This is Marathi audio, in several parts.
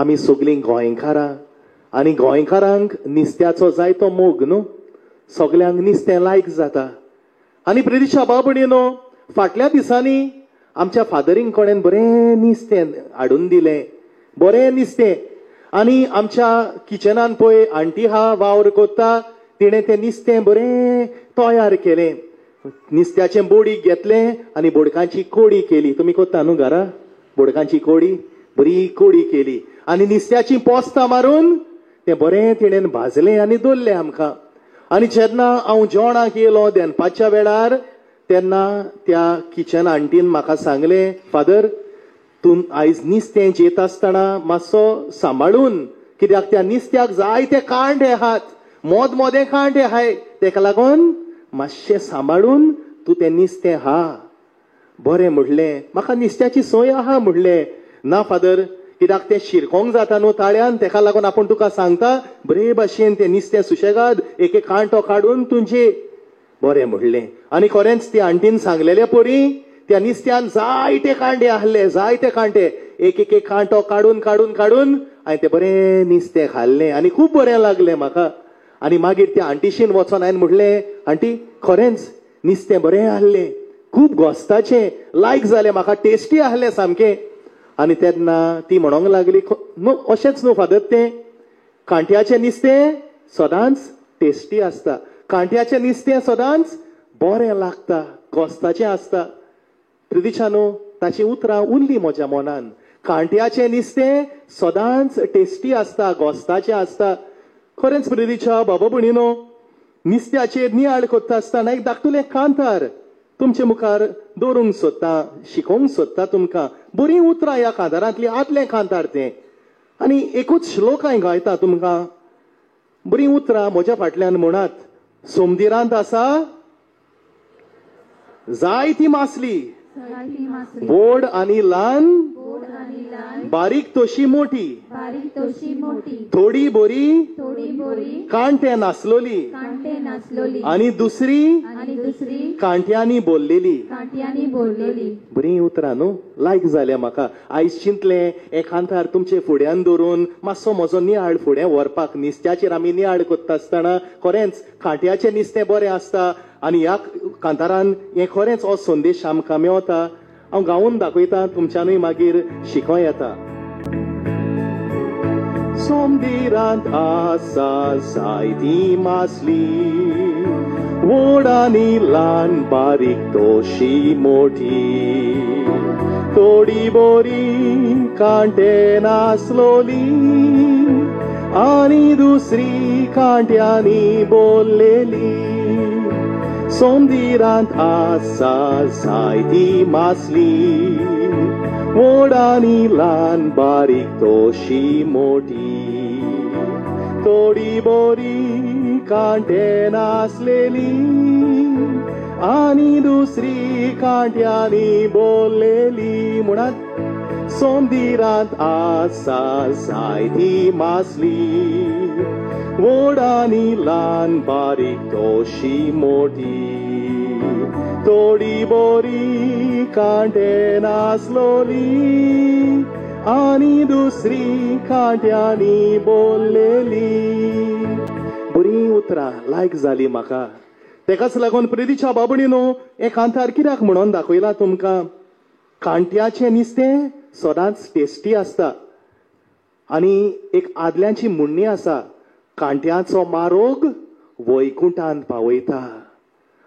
आमी सगळीं गोंयकारां आनी गोंयकारांक नुस्त्याचो जायतो मोग न्हू. सगल्यांक नुस्तें लायक जाता. आनी प्रितीशा बाबणीनो, फाटल्या दिसांनी आमच्या फादरींक कोणेन बरें नुस्तें हाडून दिलें, बरें नुस्तें. आनी आमच्या किचनान पळय आंटी हा वावर कोत्ता, तिणें तें नुस्तें बरें तयार केलें. नुस्त्याचें बोडीक घेतलें आनी बोडकांची कोडी केली. तुमी कोत्ता न्हू घरा बोडकांची कोडी, बरी कोडी केली. आनी नुस्त्याची पोस्तां मारून तें बरें तिणेन भाजलें आनी दवरलें आमकां. आनी जेन्ना हांव जेवणाक येयलो दनपारच्या वेळार, तेन्ना त्या किचन आंटीन म्हाका सांगलें, फादर तूं आयज नुस्तें जेत आसतना मातसो सांबाळून, कित्याक त्या नुस्त्याक जायते कांटे आहात, मोदें कांटे आहाय, तेका लागून मातशें सांबाळून तूं तें नुस्तें हा. बरें म्हणलें, म्हाका नुस्त्याची संय आहा म्हणलें. ना फादर, कित्याक तें शिरकोंक जाता न्हू ताळ्यान, तेका लागून आपूण तुका सांगता बरे भाशेन तें नुस्तें सुशेगाद एक एक कांटो काडून तूं जे. बरें म्हणलें. आनी खरेंच ती आंटीन सांगलेलें परी त्या नुस्त्यान जायते कांटे आहले, जायते कांटे. एक एक कांटो काडून काडून काडून हांवें तें बरें नुस्तें खाल्लें आनी खूब बरें लागलें म्हाका. आनी मागीर त्या आंटीशीन वचोन हांवें म्हणलें, आंटी खरेंच नुस्तें बरें आहलें, खूब घोस्ताचें, लायक जालें म्हाका, टेस्टी आहलें सामकें. आनी तेन्ना ती म्हणोंक लागली, न्हू अशेंच न्हू फादर, तें कांट्याचें नुस्तें सदांच टेस्टी आसता, कांट्याचें नुस्तें सदांच बरें लागता, घोस्ताचें आसता. प्रितीशा न्हू, ताची उतरां उरलीं म्हज्या मनान. कांट्याचें नुस्तें सदांच टेस्टी आसता, घोस्ताचें आसता. खरेंच प्रितीशा बाबा भणीनो, नुस्त्याचेर नियाळ कोत्ता आसतना एक धाकटुलें कांतार तुमचे मुखार दवरूंक सोदता, शिकोवंक सोदता तुमकां. बरीं उतरां ह्या कांतारांतलीं, आदलें कांतार तें. आनी एकूच श्लोक हांवें गायता तुमकां. बरीं उतरां म्हज्या फाटल्यान म्हणात. सोमदिरांत आसा जायती मासली, व्हड आनी ल्हान, बारीक तोशी मोठी, थोडी बरी कांटे नासलोली, आनी दुसरी कांट्यांनी बोललेली. बरीं उतरां न्हू, लायक जालें म्हाका. आयज चिंतलें एकांतार तुमचे फुड्यान दवरून मातसो म्हजो नियाळ फुडें व्हरपाक. नुस्त्याचेर आमी नियाळ कोत्ता आसतना खरेंच कांट्याचें नुस्तें बरें आसता. आनी ह्या कांतारान हें खरेंच हो संदेश आमकां मेवता. हांव गावून दाखयतां, तुमच्यानूय मागीर शिको येता. सोमदिरांत आसा जायती मासली, व्हड आनी ल्हान, बारीक तोशी मोठी, थोडी बरी कांटे नासलोली, आनी दुसरी कांट्यांनी बोललेली. सोमदिरांत आसा जायती मासली, व्हड आनी ल्हान, बारीक तोशी मोठी, थोडी बरी कांटे नासलेली, आनी दुसरी कांट्यांनी बोललेली. म्हणत सोमदिरांत आसा जायती मासली, व्हड आनी ल्हान, बारीक तोशी मोठी, थोडी बरी कांटे नासलोली, आनी दुसरी कांट्यांनी बोललेली. बरीं उतरां लायक जालीं म्हाका. तेकाच लागून प्रितीशा बाबणीनो, हें कांतार कित्याक म्हणून दाखयलां तुमकां. कांट्याचें नुस्तें सदांच टेस्टी आसता. आनी एक आदल्यांची म्हणणी आसा, कांट्याचो मारोग वैकुंठांत पावयता.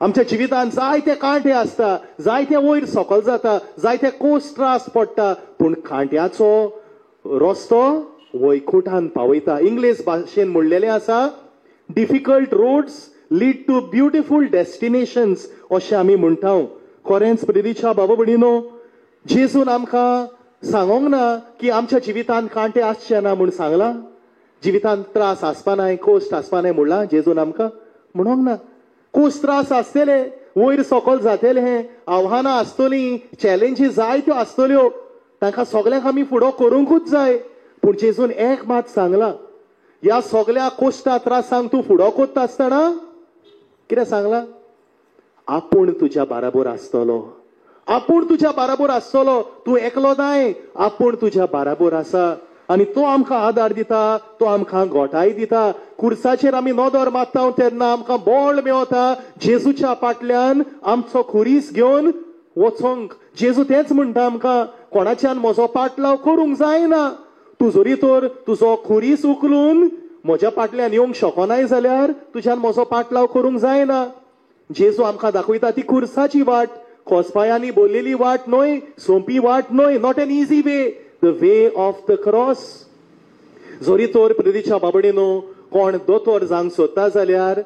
आमच्या जिवितांत जायते कांटे आसता, जायते वयर सकयल जाता, जायते कोस त्रास पडटा, पूण कांट्याचो रस्तो वैकुंठांत पावयता. इंग्लीश भाशेन म्हणलेलें आसा, difficult roads lead to beautiful destinations अशें आमी म्हणटा. खरेंच प्रितीशा बाबा भणीनो, जेजून आमकां सांगोंक ना की आमच्या जिवितांत कांटे आसचे ना म्हूण सांगलां. जिवितांत त्रास आसपा नाय, कोश्ट आसपा नाय म्हणलां जेजून आमकां, म्हणोंक ना. खूब त्रास आसतले, वयर सकयल जातले, आव्हानां आसतलीं, चॅलेंजीस जायत्यो आसतल्यो, तांकां सगल्यांक आमी फुडो करूंकूच जाय. पूण जेजून एक मात सांगलां, ह्या सगळ्या कोश्टा त्रासांक तूं फुडो करता आसतना कितें सांगलां? आपूण तुज्या बाराबर आसतलो, आपूण तुज्या बाराबर आसतलो. तूं एकलो नाय, आपूण तुज्या बाराबर आसा. आणि तो आमकां आदार दिता, तो आमकां घोटाय दिता. खुर्साचेर आमी नोदोर मारता तेन्ना आमकां बळ मेवता जेजूच्या फाटल्यान आमचो खुरीस घेवन वचोंक. जेजू तेच म्हणटा आमकां, कोणाच्यान म्हजो पाटलाव करूंक जायना. तूं जरी तर तुजो खुरीस उखलून म्हज्या फाटल्यान येवंक शकनाय जाल्यार तुज्यान म्हजो पाटलाव करूंक जायना. जेजू आमकां दाखयता ती खुर्साची वाट, खोसपायांनी बोललेली वाट न्हय, सोंपी वाट न्हय. Not an easy way, the way of the cross. जरी तर प्रितीच्या बाबडीनो कोण दोतोर जावंक सोदता जाल्यार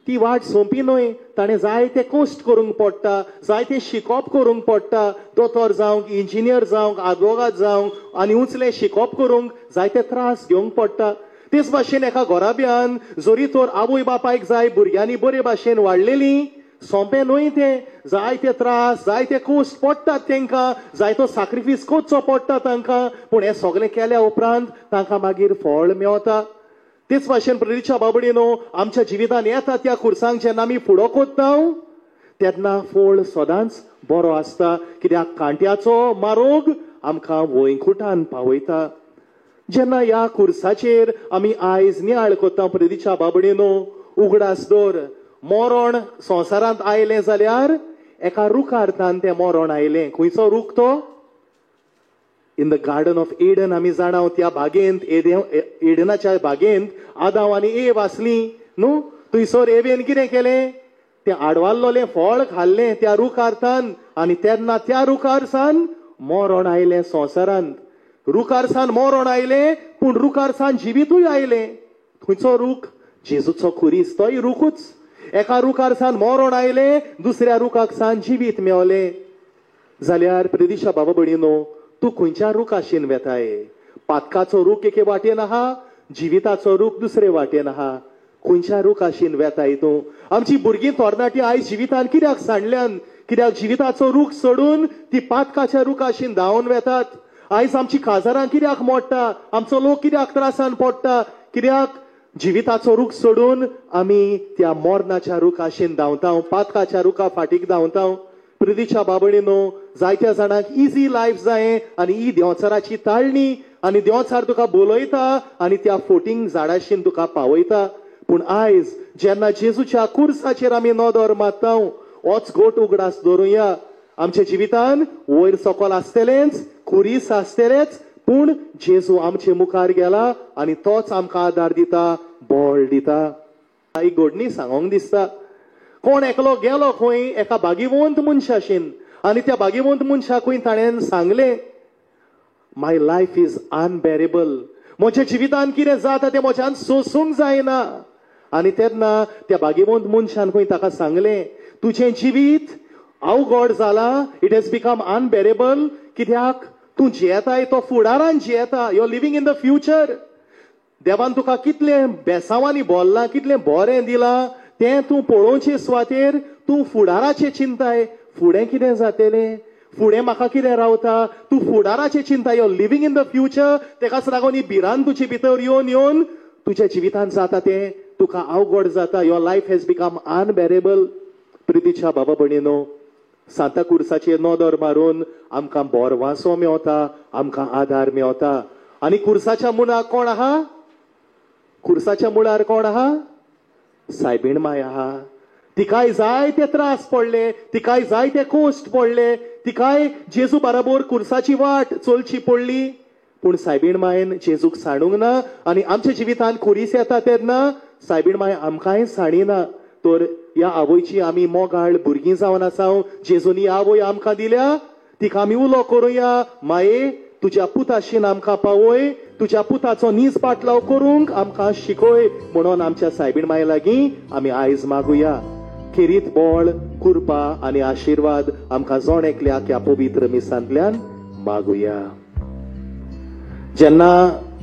ती वाट सोंपी न्हय. ताणें जायते कश्ट करूंक पडटा, जायते शिकोप करूंक पडटा. दोतोर जावंक, इंजिनियर जावंक, आदवोगाद जावंक आनी उंचले शिकोप करूंक जायते त्रास घेवंक पडटा. तेच भाशेन एका घोराब्यान जरी तर आवय बापायक जाय भुरग्यांनी बरे भाशेन वाडलेली, सोंपें न्हय तें. जायते त्रास, जायते कश्ट पडटात तांकां, जायतो सॅक्रिफायस करचो पडटा तांकां. पूण हें सगळें केल्या उपरांत तांकां मागीर फळ मेवता. तेच भाशेन प्रितीच्या बाबडीनो आमच्या जिवितान येता त्या खुर्सांक जेन्ना आमी फुडो कोत्ता तेन्ना फळ सदांच बरो आसता. कित्याक कांट्याचो मारोग आमकां वैकुंठान पावयता. जेन्ना ह्या खुर्साचेर आमी आयज नियाळ कोत्ता प्रितीच्या बाबडीनो, उगडास दवर मरण संवसारांत आयलें जाल्यार एका रुखार्थान तें मरण आयलें. खंयचो रूख तो? In the garden of Aden. आमी जाणाव त्या बागेंत, एडनाच्या बागेंत आदाम आनी एव आसली न्हू. थंयसर एवेन कितें केलें? तें आडवाल्लोलें फळ खाल्लें त्या रुखार्थान. आनी तेन्ना त्या रुखारसान मरण आयलें संवसारांत. रुखारसान मरण आयलें, पूण रुखारसान जिवीतूय आयलें. खंयचो रूख? जेजूचो खुरीस, तोय रूखूच. एका रुखारसान मरण आयलें, दुसऱ्या रुखारसान जिवीत मेवलें. जाल्यार प्रितीच्या बाबा भयणीनो, तूं खंयच्या रुखाशीन वेताय? पातकाचो रूख एके वाटेन आहा, जिविताचो रूख दुसरे वाटेन आहा. खंयच्या रुखाशीन वेताय तूं? आमची भुरगीं तरणाटी आयज जिवितान कित्याक सांडल्यान? कित्याक जिविताचो रूख सोडून ती पातकाच्या रुखाशीन धांवन वेतात. आयज आमची काजारां कित्याक मोडटा? आमचो लोक कित्याक त्रासान पडटा? कित्याक जिविताचो रूख सोडून आमी त्या मरणाच्या रुखाशीन धांवता, पातकाच्या रुखा फाटीक धांवता. प्रितीच्या बाबडीनो, जायत्या जाणांक इजी लायफ जाय आनी ही देंवचाराची ताळणी, आनी देंवचार तुका बोलयता आनी त्या फोटींग झाडाशीन तुका पावयता. पूण आयज जेन्ना जेजूच्या खुर्साचेर आमी नोदोर मारता, होच गोट उगडास दवरुया. आमच्या जिवितान वयर सकयल आसतलेंच, खुरीस आसतलेंच, पूण जेजू आमचे मुखार गेला आनी तोच आमकां आदार दिता, बळ दिता. एक घडणी सांगोंक दिसता. कोण एकलो गेलो खंय एका भागीवंत मनशाशीन, आनी त्या भागीवंत मनशाकूय ताणें सांगलें, माय लायफ इज अनबेरेबल. म्हज्या जिवितान कितें जाता तें म्हज्यान सोसूंक जायना. आनी तेन्ना त्या भागीवंत मनशान खंय ताका सांगलें, तुजें जिवीत अवघड जाला, इट हॅज बिकम अनबेरेबल. कित्याक तूं जियेताय तो फुडारान जियेता. You are living in the future. देवान तुका कितलें बेसांवांनी भरलां, कितलें बरें दिलां, तें तूं पळोवचे सुवातेर तूं फुडाराचें चिंताय. फुडें कितें जातलें? फुडें म्हाका कितें रावता? तूं फुडाराचें चिंताय. You are living in the future. तेकाच लागून ही भिरांत तुजे भितर येवन येवन तुज्या जिवितान जाता तें तुका अवघड जाता. Your life has become unbearable. प्रितीच्या बाबा भयणीनो, सांता खुर्साचेर नोदोर मारून आमकां बोरवांसो मेवता, आमकां आदार मेवता. आनी खुर्साच्या मुळार कोण आहा? खुर्साच्या मुळार कोण आहा? सायबीण माय आहा. तिकाय जायते त्रास पडले, तिकाय जायते कश्ट पडले, तिकाय जेजू बरोबर खुर्साची वाट चलची पडली. पूण सायबीण मायन जेजूक सांडूंक ना. आनी आमच्या जिवितान खुरीस येता तेन्ना सायबीण माय आमकांय सांडिना. तर ह्या आवयची आमी मोगाळ भुरगीं जावन आसाव. जेजूनी आवय आमकां दिल्या, तिका आमी उलो करुया, माये तुज्या पुताशीन आमकां पावय, तुज्या पुताचो नीज पाटलाव करूंक आमकां शिकय म्हणून आमच्या सायबीण माय लागीं आमी आयज मागुया. खेरीत बळ, कृपा आनी आशिर्वाद आमकां जोण एकल्याक ह्या पवित्र मिसांतल्यान मागुया. जेन्ना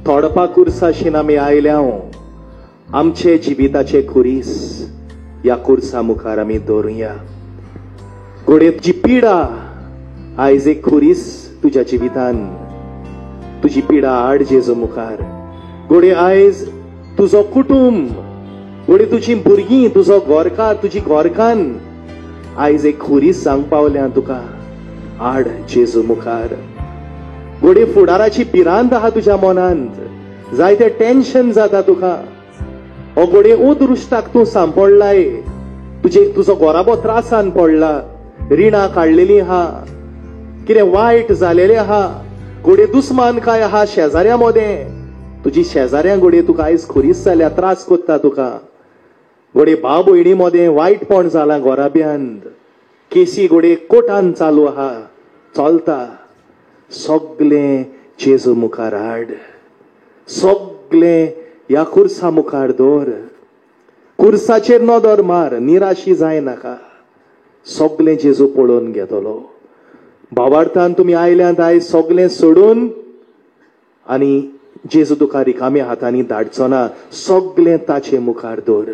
थोडपा खुर्साशीन आमी आयल्या, आमचे जिविताचे खुरीस ह्या खुर्सा मुखार आमी दवरुया. घोडे जी पिडा आयज एक खुरीस तुज्या जिवितान, तुजी पिडा हाड जेजू मुखार. घोडे आयज तुजो कुटुंब, घोडे तुजी भुरगीं, तुजो घोरकार, तुजी घोरकान आयज एक खुरीस सांग पावल्या तुका, हाड जेजू मुखार. घोडे फुडाराची भिरांत आहा तुज्या मनांत, जायते टेन्शन जाता तुका, हो घोडे उदृश्टाक तूं सांपडलाय, तुजो घोराबो त्रासान पडला, रिणां काडलेली आहा, कितें वायट जालेलें आहा, घोडे दुस्मान काय आहा शेजाऱ्या मोदें, तुजी शेजाऱ्यां घोडे तुका आयज खोरीच जाल्या, त्रास कोत्ता तुका, घोडे भाव भयणी मोदें वायटपण जालां घोराब्यांत, केसी घोडे कोर्टान चालू आहा, चलता, सगळें जेजू मुखार हाड, सगळें ह्या खुर्सा मुखार दवर, खुर्साचेर नदर मार, निराशी जाय नाका, सगळें जेजू पळोवन घेतलो. भावार्थान तुमी आयल्यांत आयज सगळें सोडून आनी जेजू तुका रिकाम्या हातांनी धाडचो ना, सगळें ताचे मुखार दवर.